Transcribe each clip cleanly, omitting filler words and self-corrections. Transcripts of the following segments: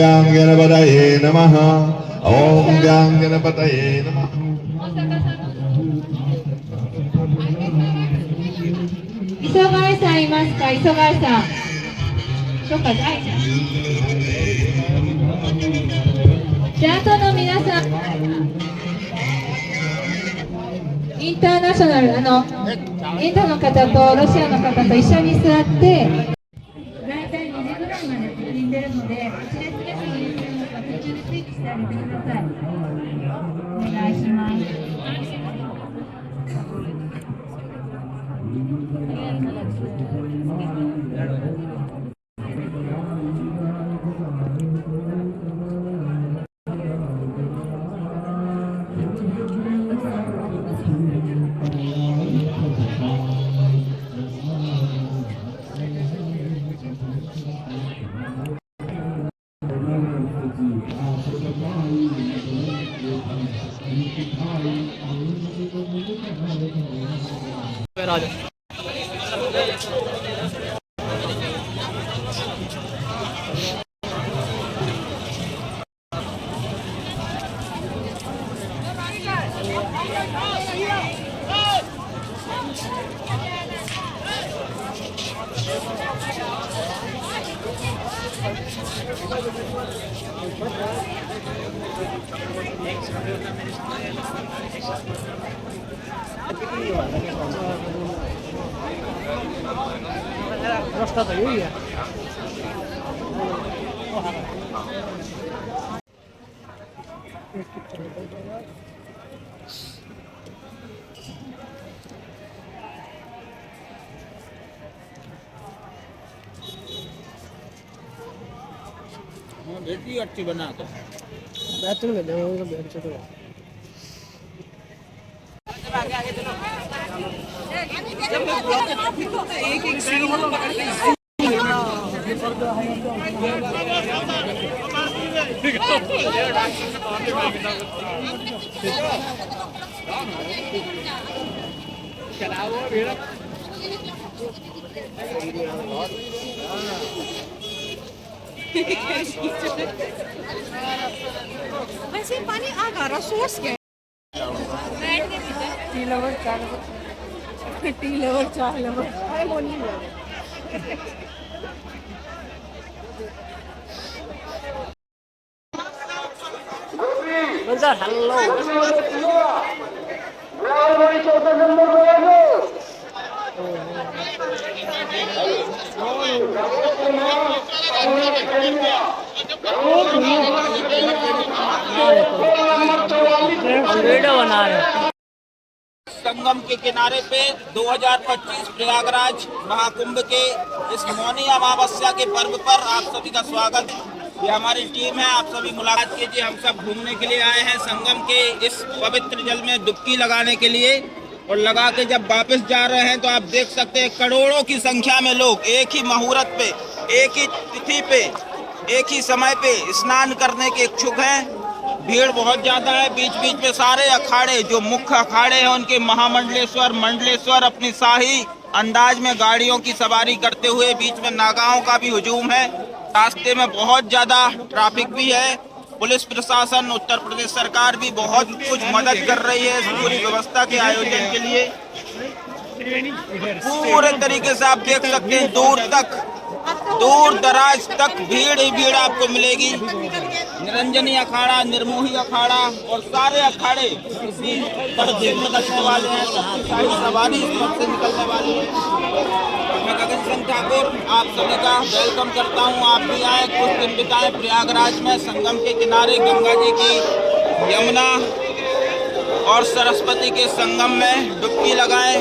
ज्ञां गणपतये नमः। ओम ज्ञां गणपतये नमः। 磯貝さんいますか？磯貝さん。どっかじゃい。で、あとの皆さん、インターナショナル、インドの方とロシアの方と一緒に座って、大体2時ぐらいまで進んでるので、1列目に入れてるのか途中でスイッチしてあげてください。お願いします。रास्ता तो यही है। बेटी अच्छी बना दो। बेहतर में जाऊंगा बेहतर तो एक एक सीन वैसे पानी आ रहा सोर्स क्या टी लवर चार लवर टी लवर चार लवर अरे बोली बंदा हेलो वीडियो बना रहे संगम के किनारे पे 2025 प्रयागराज महाकुंभ के इस मौनी अमावस्या के पर्व पर आप सभी का स्वागत है। ये हमारी टीम है, आप सभी मुलाकात कीजिए। हम सब घूमने के लिए आए हैं संगम के इस पवित्र जल में डुबकी लगाने के लिए, और लगा के जब वापस जा रहे हैं तो आप देख सकते हैं करोड़ों की संख्या में लोग एक ही मुहूर्त पे, एक ही तिथि पे, एक ही समय पे स्नान करने के इच्छुक हैं। भीड़ बहुत ज्यादा है। बीच बीच में सारे अखाड़े, जो मुख्य अखाड़े हैं, उनके महामंडलेश्वर मंडलेश्वर अपनी शाही अंदाज में गाड़ियों की सवारी करते हुए, बीच में नागाओं का भी हुजूम है। रास्ते में बहुत ज्यादा ट्रैफिक भी है। पुलिस प्रशासन, उत्तर प्रदेश सरकार भी बहुत कुछ मदद कर रही है इस पूरी व्यवस्था के आयोजन के लिए। पूरे तरीके से आप देख सकते हैं दूर दराज तक भीड़ ही भीड़ आपको मिलेगी। निरंजनी अखाड़ा, निर्मोही अखाड़ा और सारे अखाड़े इसी पर निकलने वाले हैं। सबकी सारी सवारी इस पर से निकलने वाली है। मैं गगन सिंह ठाकुर आप सभी का वेलकम करता हूं। आप भी आए, कुछ दिन बिताएं प्रयागराज में, संगम के किनारे गंगा जी की, यमुना और सरस्वती के संगम में डुबकी लगाएं।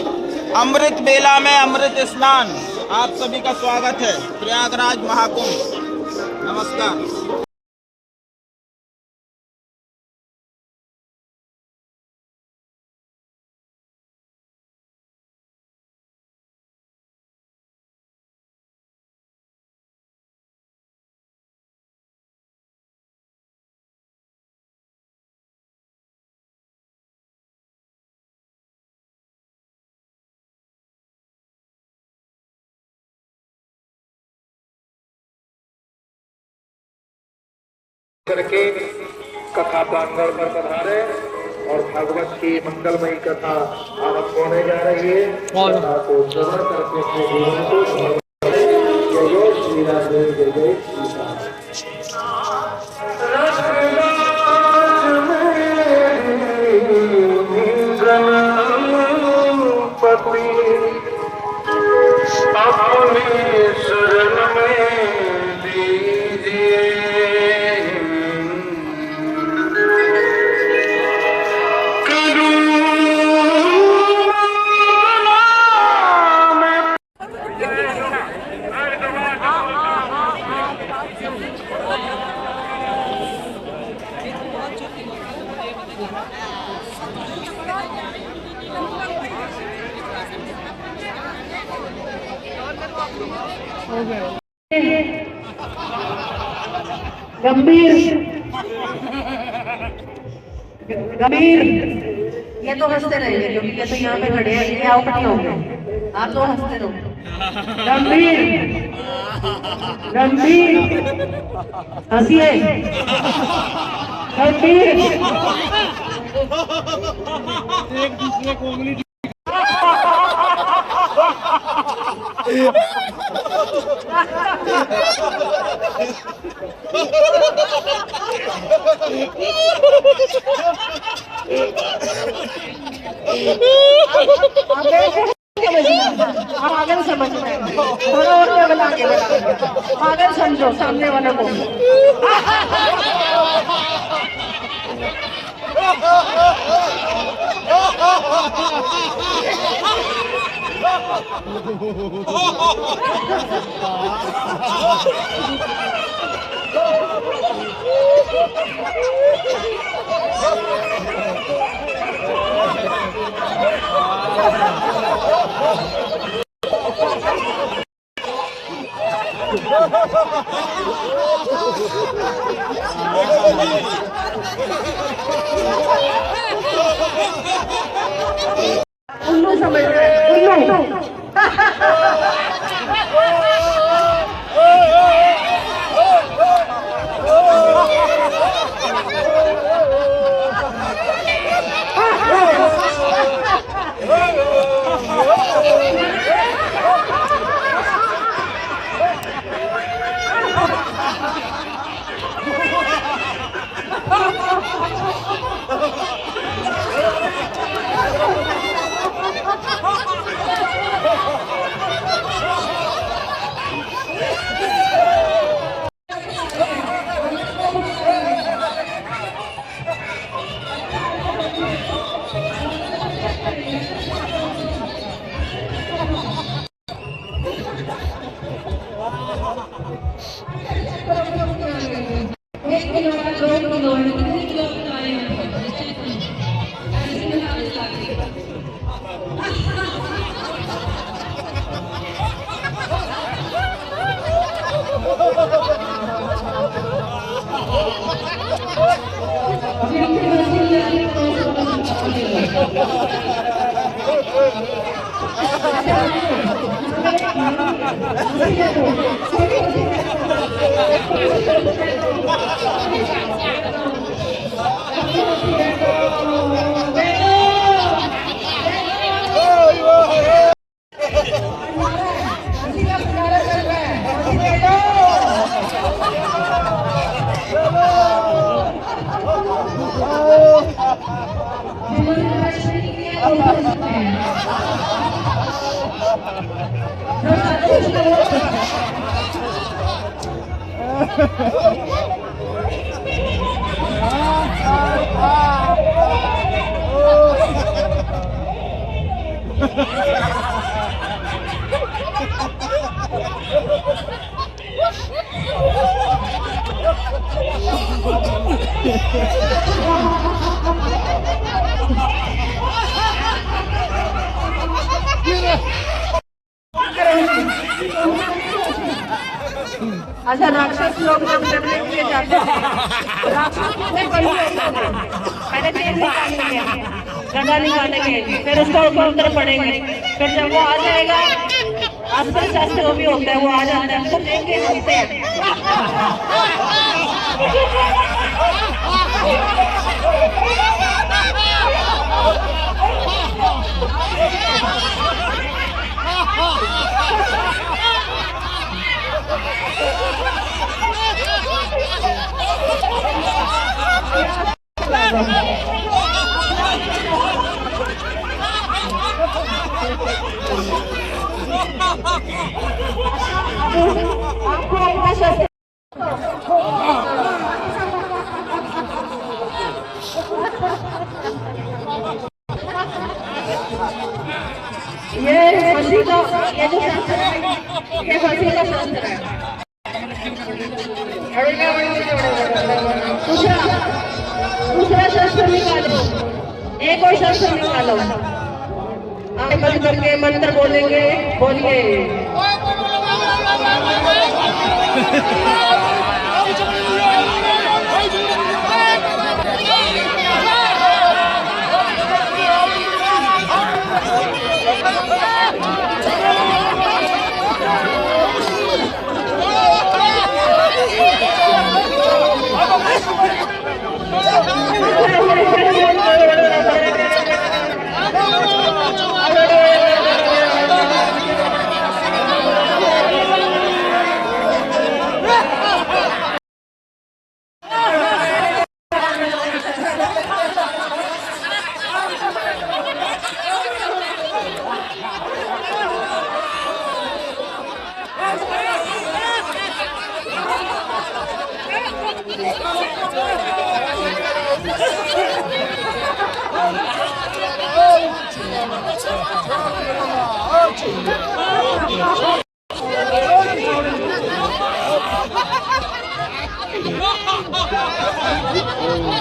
अमृत बेला में अमृत स्नान, आप सभी का स्वागत है प्रयागराज महाकुंभ। नमस्कार। करके कथा प्रांगण पर पधारे और भागवत की मंगलमयी कथा आरंभ होने जा रही है। कथा को श्रवण करके अपने जीवन को जय जय श्री राम, जय जय श्री राम। अपनी शरण में दीजिए गंभीर गंभीर, ये तो हंसते रहेंगे क्योंकि ये तो यहाँ पे खड़े हैं, ये आओ खड़े होंगे, आप तो हंसते रहो। गंभीर गंभीर हंसिए, गंभीर एक दूसरे को उंगली पागल समझना है, थोड़ा और बना के पागल समझो सामने वाले को। उल्लू समझ रहे हैं, उल्लू। अच्छा, राक्षस लोग जब डरने के लिए जाते हैं, राक्षस में बड़ी होता है, पहले तेल निकालेंगे, गदा निकालेंगे, फिर उसको ऊपर पड़ेंगे, फिर जब वो आ जाएगा, अस्त्र शस्त्र वो भी होता है, वो आ जाता है, तो देख के हंसते हैं। आपको अपना शस्त्र ये फांसी का ये जो शस्त्र है ये फांसी का शस्त्र है। दूसरा शस्त्र निकालो, एक और शस्त्र निकालो। आगे बंद करके मंत्र बोलेंगे, बोलिए।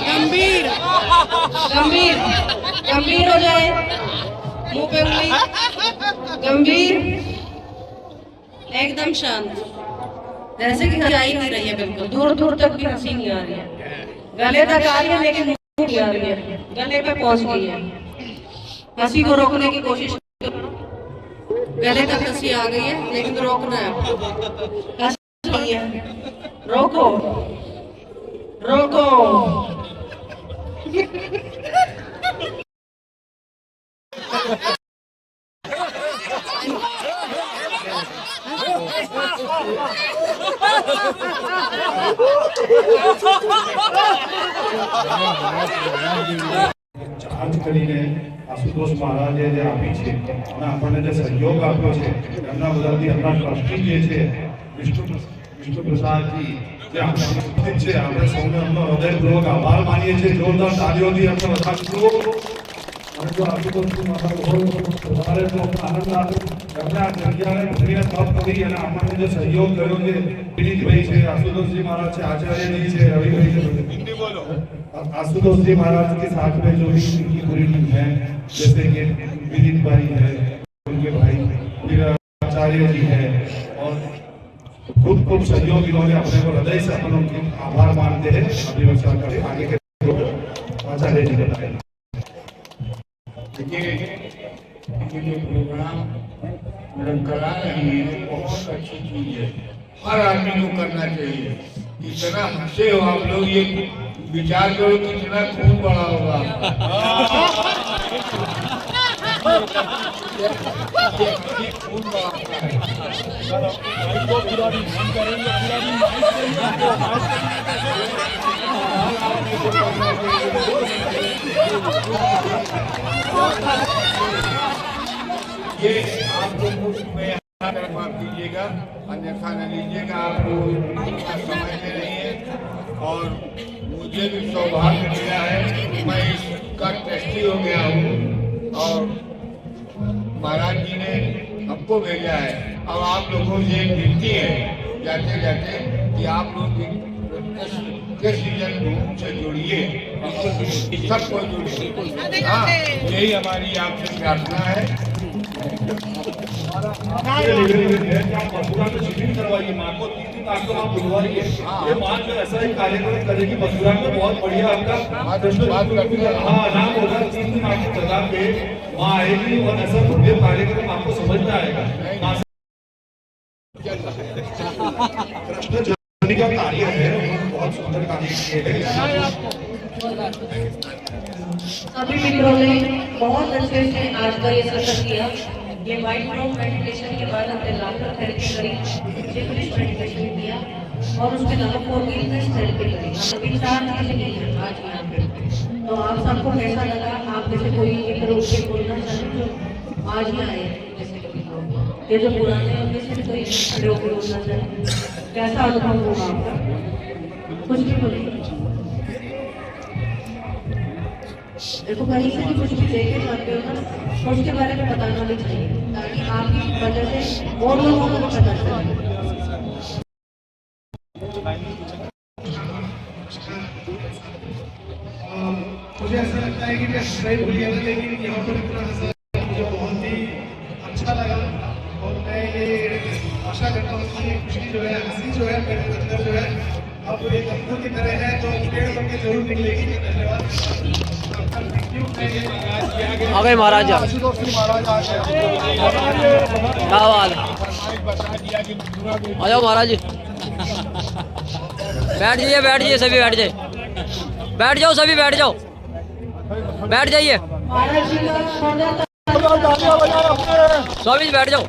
गंभीर गंभीर गंभीर हो जाए, मुंह पे उंगली, गंभीर, एकदम शांत, जैसे कि हंसी आ ही नहीं रही है, बिल्कुल दूर दूर तक भी हंसी नहीं आ रही है, गले तक आ रही है लेकिन मुंह नहीं आ रही है, गले पे पहुंच गई है। हंसी को रोकने की कोशिश करो, गले तक हंसी आ गई है लेकिन रोकना है, हंसी नहीं है, रोको रोको। ચાર્જ કરીને આશુતોષ મહારાજે જે આપી છે અને આપણને જે સહયોગ આપ્યો છે એમના બદલથી આપણા ટ્રસ્ટી જે છે વિષ્ણુ પ્રસાદજી જે આપણે છે આપણે સૌને એમનો હૃદયપૂર્વક આભાર માનીએ છીએ। જોરદાર તાળીઓથી આપણે વધારીશું। અને જો આશુતોષજી મહારાજ હોય વધારે તો આનંદ આવે। એમને આ જગ્યાને ભૂમિને તપ કરી અને આપણને જે સહયોગ કર્યો છે વિનીતભાઈ છે, आशुतोष महाराज છે, आचार्य जी છે, रविभाई છે, आशुतोष जी महाराज के साथ में जो भी उनकी पूरी टीम है, जैसे कि विनीत भाई है, उनके भाई आचार्य जी है और खूब सहयोग इन्होंने अपने को हृदय से अपन उनके आभार मानते हैं। अभिवर्षा करें आगे के आचार्य जी बताएं। देखिए ये जो प्रोग्राम हम करा रहे हैं बहुत अच्छी चीज है, हर आदमी को करना चाहिए। इतना हंसे हो आप लोग, ये विचार करो कितना खून बड़ा होगा। खून बड़ा ये आपको मुफ्त में माफ कीजिएगा, अन्यथा न लीजिएगा, आपको समझते नहीं है। और मुझे भी सौभाग्य मिला है, मैं इसका ट्रस्टी हो गया हूँ और महाराज जी ने हमको भेजा है। अब आप लोगों से एक विनती है जाते जाते कि आप लोग के सीजन ग्रुप से जुड़िए, सबको जुड़िए। हाँ, यही हमारी आपसे प्रार्थना है। मथुरा में शिविर करवाइए, माँ को 3 दिन आपको वहाँ बुलवाइए। ये माँ जो ऐसा ही कार्यक्रम करेगी मथुरा में, बहुत बढ़िया आपका हाँ नाम होगा। 3 दिन आपकी जगह पे माँ आएगी और ऐसा भव्य कार्यक्रम आपको समझ में आएगा। कृष्ण जन्म का कार्य है, बहुत सुंदर कार्य सभी मित्रों ने बहुत अच्छे से आज का ये सत्र किया। ये वाइट रूम मेडिटेशन के बाद हमने लाफ्टर थेरेपी करी, जिब्रिश मेडिटेशन किया और उसके अलावा फॉरगिवनेस थेरेपी करी। अभी 4 चीजें की हैं आज यहाँ पे। तो आप सबको कैसा लगा? आप जैसे कोई एक रूप से बोलना चाहें जो आज ही आए जैसे कभी लोग, ये जो पुराने उनमें से कोई खड़े होकर बोलना चाहे, कैसा अनुभव होगा आपका? कुछ भी बोलिए। देखो कहीं से भी कुछ भी लेके जाते हो ना, तो उसके बारे में बताना भी चाहिए ताकि आपकी वजह से और लोगों को पता चले। मुझे ऐसा लगता है कि सही बोलिए, लेकिन यहाँ पर इतना मुझे बहुत ही अच्छा लगा और मैं ये आशा करता हूँ कि खुशी जो है, हंसी जो है, मेरे अंदर जो है अब एक अंदर की तरह है तो पेड़ बन के जरूर निकलेगी। धन्यवाद। आ गए महाराज, क्या बात, आ जाओ महाराज जी, बैठ जाइए, बैठ जाइए, सभी बैठ जाइए, बैठ जाओ, सभी बैठ जाओ, बैठ जाइए, स्वामी जी बैठ जाओ,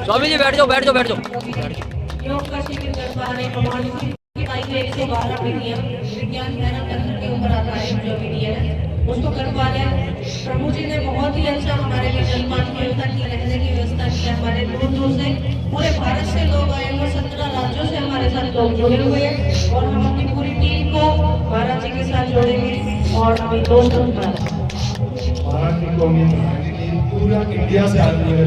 स्वामी जी बैठ जाओ, बैठ जाओ, बैठ जाओ। योग का शिविर कर पा रहे हैं, 112 विधियां विज्ञान के ऊपर आधारित जो विधियां है उसको कर पा रहे हैं। प्रभु जी ने बहुत ही अच्छा हमारे लिए जलपान की व्यवस्था की, रहने की व्यवस्था की। हमारे दूर दूर से पूरे भारत से लोग आए हुए, 17 राज्यों से हमारे साथ लोग जुड़े हुए हैं और हम अपनी पूरी टीम को महाराज जी के साथ जोड़ेंगे। और अभी दोस्तों महाराज जी को पूरा इंडिया से आदमी है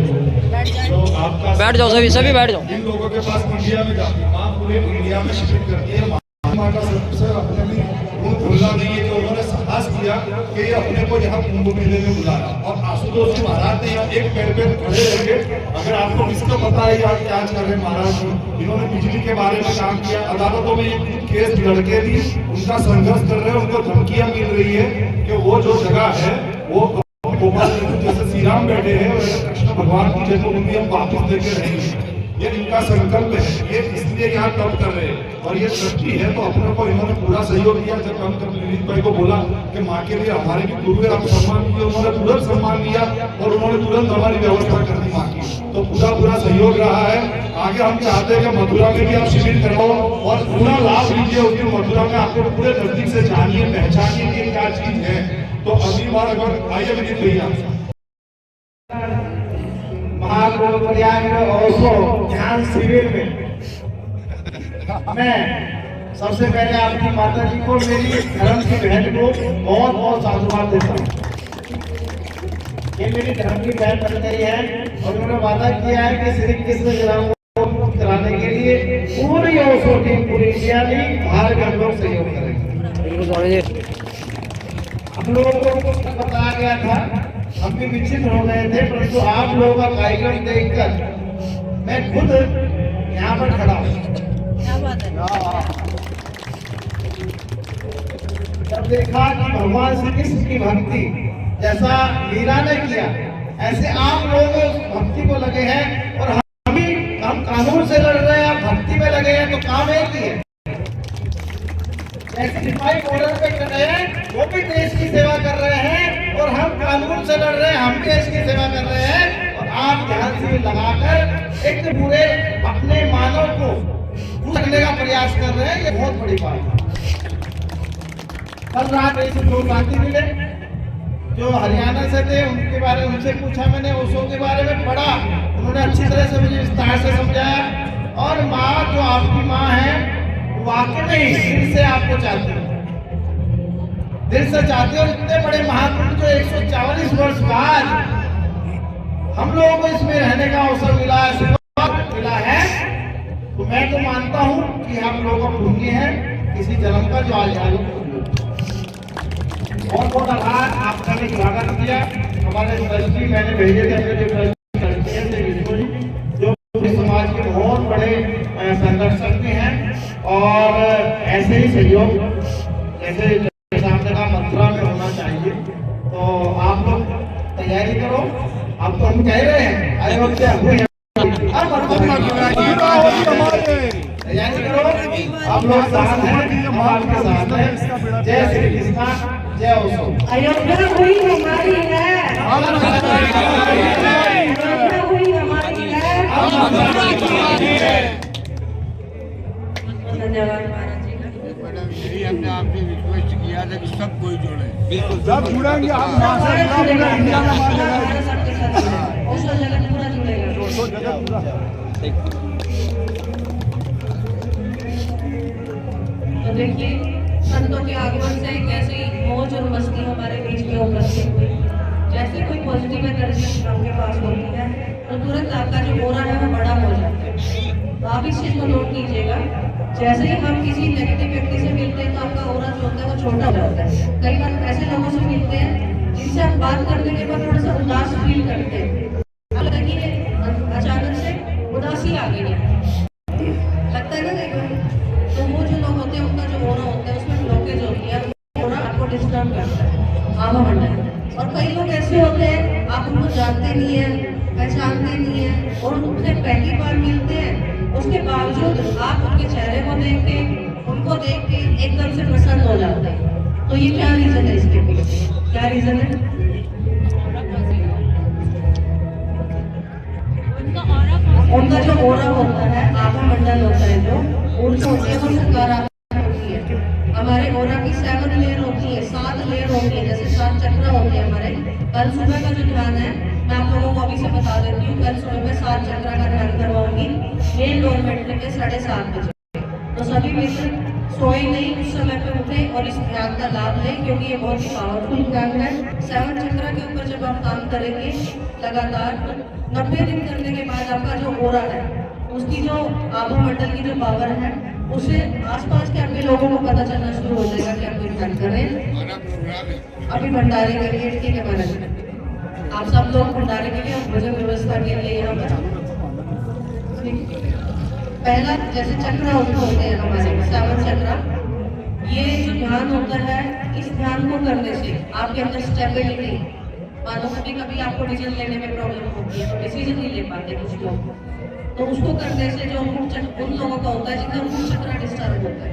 तो आपका बैठ जाओ, सभी बैठ जाओ। जिन लोगों के पास इंडिया में जाती है, माँ पूरे इंडिया में शिविर करती है। माँ का सबसे अपने भी उन्हें भूलना नहीं है कि उन्होंने साहस किया कि ये अपने को यहाँ कुंभ मेले में बुलाया। और आशुतोष जी महाराज ने यहाँ एक पैर पे खड़े रहे। अगर आपको किसका पता है यहाँ क्या कर रहे महाराज जी, इन्होंने बिजली के बारे में काम किया, अदालतों में केस लड़के भी उनका संघर्ष कर रहे हैं, उनको धमकियां मिल रही है कि वो जो जगह है वो गोपाल जैसे श्री राम बैठे हैं वैसे कृष्ण भगवान की जन्मभूमि हम वापस लेके रहेंगे। ये इनका संकल्प है, ये इसलिए यहाँ तप कर रहे हैं। और ये सृष्टि है तो अपने को इन्होंने पूरा सहयोग दिया। जब हम विनीत भाई को बोला कि माँ के लिए हमारे भी गुरु है, आप सम्मान दिए, उन्होंने तुरंत सम्मान दिया और उन्होंने तुरंत हमारी व्यवस्था कर दी माँ की। तो पूरा सहयोग रहा है। आगे हम चाहते हैं कि मथुरा में भी आप शिविर कराओ और पूरा लाभ लीजिए। उस दिन मथुरा में आपको पूरे नजदीक से जानिए, पहचानिए कि क्या चीज है। तो अगली बार अगर आइए विनीत भैया महाप्रभु प्रयाग में ओशो ध्यान शिविर में मैं सबसे पहले आपकी माता जी को, मेरी धर्म की बहन को बहुत बहुत साधुवाद देता हूँ। ये मेरी धर्म की बहन बन गई है और उन्होंने वादा किया है कि श्री कृष्ण जन्म को कराने के लिए पूरी ओशो टीम, पूरी इंडिया में हर घर लोग सहयोग करेंगे। हम लोगों को बताया गया था, हम भी विचलित हो गए थे, परंतु आप लोगों का कार्यक्रम देखकर मैं खुद यहाँ पर खड़ा हूँ। जब देखा कि भगवान श्री कृष्ण की भक्ति जैसा मीरा ने किया, ऐसे आप लोग भक्ति को लगे हैं और हम कानून से लड़ रहे हैं, आप भक्ति में लगे हैं, तो काम एक ही है। ऐसे सिपाही बॉर्डर पे खड़े हैं, वो भी देश की सेवा कर रहे हैं और हम कानून से लड़ रहे हैं, हम देश की सेवा कर रहे हैं। और आप ध्यान से लगाकर एक पूरे अपने मानव को रखने का प्रयास कर रहे हैं, ये बहुत बड़ी बात है। कल रात ऐसे दो साथी मिले जो हरियाणा से थे, उनके बारे में उनसे पूछा मैंने, ओशो के बारे में पढ़ा, उन्होंने अच्छी तरह से मुझे विस्तार से समझाया। और माँ जो आपकी माँ है वाकई में दिल से आपको चाहते हो, दिल से चाहते हो। इतने बड़े महापुरुष जो 144 वर्ष बाद हम लोगों को इसमें रहने का अवसर मिला है, तो मैं तो मानता हूँ कि हम लोगों का पुण्य है किसी जन्म का जो आज बहुत बहुत आभार आपका ने स्वागत किया। हमारे ट्रस्टी मैंने भेजे थे, जो समाज के बहुत बड़े संरक्षक भी हैं और ऐसे ही सहयोग जैसे कहा मथुरा में होना चाहिए। तो आप लोग तैयारी करो, अब तो हम कह रहे हैं अयोध्या हुई, तैयारी करो। आप लोग साथ हैं, हम आपके साथ हैं। जय श्री कृष्ण, जय ओशो। अयोध्या हुई हमारी है, अयोध्या हुई हमारी है। धन्यवाद महाराज जी का। मैडम यही हमने आपसे रिक्वेस्ट किया था कि सब कोई जुड़े। सब जुड़ेंगे हम ओशो जगत पूरा जुड़ेगा। तो देखिए संतों के आगमन से कैसी मौज और मस्ती हमारे बीच में उपस्थित हुई। जैसे कोई पॉजिटिव एनर्जी आपके पास होती है तो तुरंत आपका जो ओरा है वो बड़ा हो जाता है। तो आप इस चीज को नोट कीजिएगा। जैसे ही हम किसी नेगेटिव व्यक्ति से मिलते हैं तो आपका ओरा जो होता है वो छोटा हो जाता है। कई बार ऐसे लोगों से मिलते हैं जिनसे हम बात करने के बाद थोड़ा सा उदास फील करते हैं। अब देखिए अचानक से उदासी आ गई है, लगता है ना देखो। तो वो जो लोग होते हैं उनका जो ओरा होता है उसमें ब्लॉकेज होती है, ओरा आपको डिस्टर्ब करता है, आवा मंडल। और कई लोग ऐसे होते हैं आप उनको जानते नहीं है, पहचानते नहीं है और उनसे पहली बार मिलते हैं, उसके बावजूद आप उनके चेहरे को देख के उनको देख के एकदम से प्रसन्न हो जाते हैं। तो ये क्या रीजन है इसके पीछे? क्या रीजन है? उनका जो ओरा होता है, आभा मंडल होता है, जो ऊर्जा होती है वो सकारात्मक होती है। हमारे ओरा की 7 लेयर होती है, 7 लेयर होती है, जैसे 7 चक्र होते हैं हमारे। कल सुबह का जो ध्यान है मैं आप लोगों को अभी से बता देती हूँ। कल सुबह में 7 चक्र का ध्यान करवाऊंगी मेन डोरमेट के 7:30 बजे। तो सभी मित्र सोए नहीं, उस समय पे उठे और इस ध्यान का लाभ लें क्योंकि ये बहुत ही पावरफुल ध्यान है। 7 चक्र के ऊपर जब आप काम करेंगे लगातार 90 दिन करने के बाद आपका जो ओरा है उसकी जो आभा मंडल की जो पावर है उसे आसपास के आपके लोगों को पता चलना शुरू हो जाएगा कि आप ध्यान कर रहे हैं। अभी भंडारे के लिए ठीक है महाराज, आप सब लोग भंडारे के लिए और भोजन व्यवस्था के लिए यहाँ पर पहला जैसे चक्र होते हैं हमारे 7 चक्र, ये जो ध्यान होता है इस ध्यान को करने से आपके अंदर स्टेबिलिटी, मानो कभी कभी आपको डिसीजन लेने में प्रॉब्लम होती है तो डिसीजन नहीं ले पाते कुछ लोग, तो उसको करने से जो उन लोगों का होता है जिनका मूल चक्र डिस्टर्ब होता है।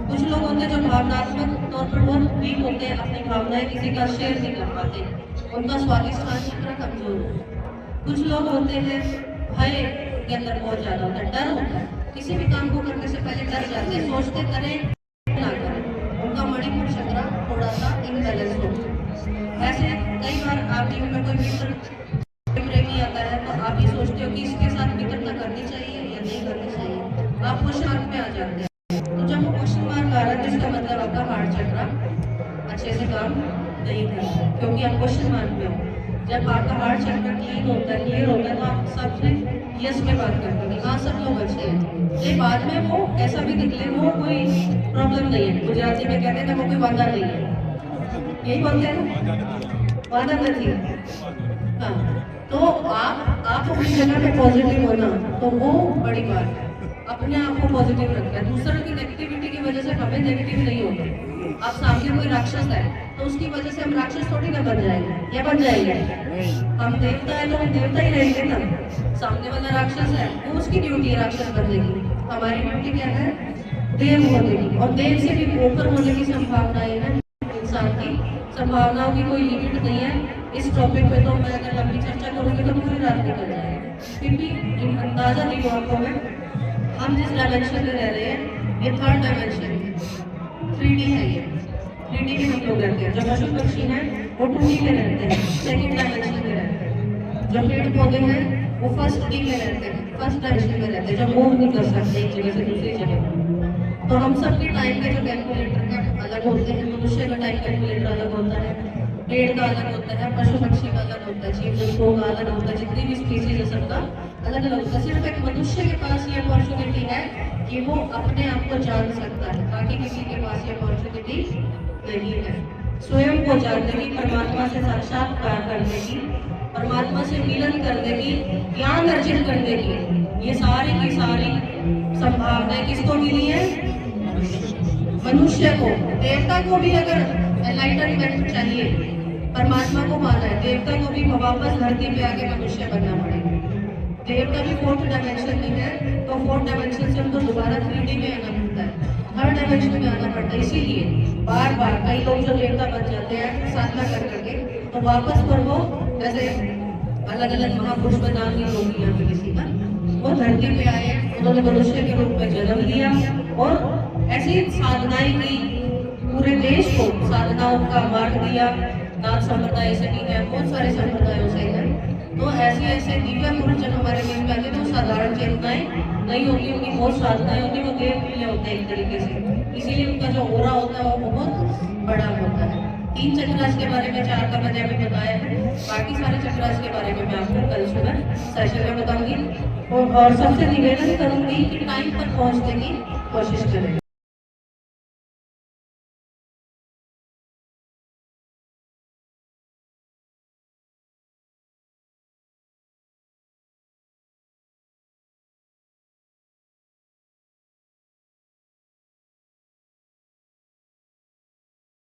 कुछ लोग होते हैं जो भावनात्मक तौर पर बहुत वीक होते हैं, अपनी भावनाएं किसी का शेयर नहीं कर पाते, उनका स्वादिष्ठान चक्र कमजोर होता है। कुछ लोग होते हैं भय के अंदर बहुत ज्यादा होता है, डर होता है, किसी भी काम को करने से पहले डर जाते हैं, सोचते करें ना करें, उनका मणिपुर चक्र थोड़ा सा इम्बैलेंस होता है। ऐसे कई बार आप जीवन में कोई मित्र प्रेमी आता है तो आप ये सोचते हो कि इसके साथ मित्रता करनी चाहिए या नहीं करनी चाहिए, आप क्वेश्चन मार्क में आ जाते हैं। तो जब वो क्वेश्चन मार्क आ रहा है तो इसका मतलब आपका हार्ट चक्र अच्छे से काम नहीं कर रहा, क्योंकि आप क्वेश्चन मार्क में हो। जब आपका हार्ट चक्र क्लीयर होता है तो आप सबसे यस में बात करते हैं, हाँ सब लोग अच्छे हैं, ये बाद में वो ऐसा भी निकले वो कोई प्रॉब्लम नहीं है। गुजराती में कहते हैं ना वो कोई वादा नहीं है, यही बोलते हैं ना, वादा नहीं है। हाँ, तो आप अपनी जगह पे पॉजिटिव होना तो वो बड़ी बात है, अपने आप को पॉजिटिव रखना है। दूसरों की नेगेटिविटी की वजह से हमें नेगेटिव नहीं होगा। आप सामने कोई राक्षस है तो उसकी वजह से हम राक्षस थोड़ी ना बन जाएंगे, या बन जाएंगे। हम देवता है तो हम देवता ही रहेंगे ना, सामने वाला राक्षस है वो उसकी ड्यूटी है राक्षस बनने की, हमारी ड्यूटी क्या है देव होने की, और देव से भी ऊपर होने की संभावनाएं हैं। इंसान की संभावनाओं की कोई लिमिट नहीं है। इस टॉपिक पे तो मैं अगर लंबी चर्चा करूँगी तो पूरी रात निकल जाएगी, फिर भी अंदाजा नहीं हुआ आपको मैं हम जिस डायमेंशन में रह रहे हैं ये 3rd डायमेंशन है, 3D है ये, 3D में हम लोग रहते हैं। जो पशु पक्षी हैं वो 2D में रहते हैं, 2nd डायमेंशन में रहते हैं। जो पेड़ पौधे हैं वो 1st D में रहते हैं, 1st डायमेंशन में रहते हैं, जो मूव नहीं कर सकते एक जगह से दूसरी जगह। तो हम सबके टाइम के जो कैलकुलेटर का अलग होते हैं, मनुष्य का टाइम कैलकुलेटर अलग होता है, पेड़ का अलग होता है, पशु पक्षी का अलग होता है, जीव जंतुओं का अलग होता है, जितनी भी स्पीसीज है सबका अलग अलग होता है। सिर्फ एक मनुष्य के पास ये अपॉर्चुनिटी है कि वो अपने आप को जान सकता है, बाकी किसी के पास ये अपॉर्चुनिटी नहीं है। स्वयं को जानने की, परमात्मा से साक्षात्कार करने की, परमात्मा से मिलन करने की, ज्ञान अर्जित करने की, ये सारी की सारी संभावनाएं किसको मिली है? मनुष्य को। देवता को भी अगर एनलाइटनमेंट चाहिए, परमात्मा को माना है, देवता को भी वापस धरती पे आके मनुष्य बनना पड़ेगा। देवता भी 4th डायमेंशन में है, तो 4th डायमेंशन से उनको दोबारा 3D में आना पड़ता है, हर डायमेंशन में आना पड़ता है। इसीलिए बार बार कई लोग जो देवता बन जाते हैं साधना कर करके, तो वापस पर वो जैसे अलग अलग महापुरुष में नाम नहीं होगी यहाँ पे किसी का, वो धरती पे आए, उन्होंने मनुष्य के रूप में जन्म लिया और ऐसी साधनाएं की, पूरे देश को साधनाओं का मार्ग दिया। नाथ संप्रदाय से भी है, बहुत सारे संप्रदायों से है। तो ऐसे ऐसे दिव्य पुरुष जब हमारे बीच में आते तो साधारण चेतनाएं नहीं होती, उनकी बहुत साधनाएं होती, वो देव तुल्य होते हैं एक तरीके से। इसीलिए उनका जो ओरा होता है वो बहुत बड़ा होता है। 3 चक्रास के बारे में 4 का मैंने अभी बताया है, बाकी सारे चक्रास के बारे में मैं आपको कल सुबह सेशन में बताऊंगी। और सबसे निवेदन करूंगी कि टाइम पर पहुंचने की कोशिश करें।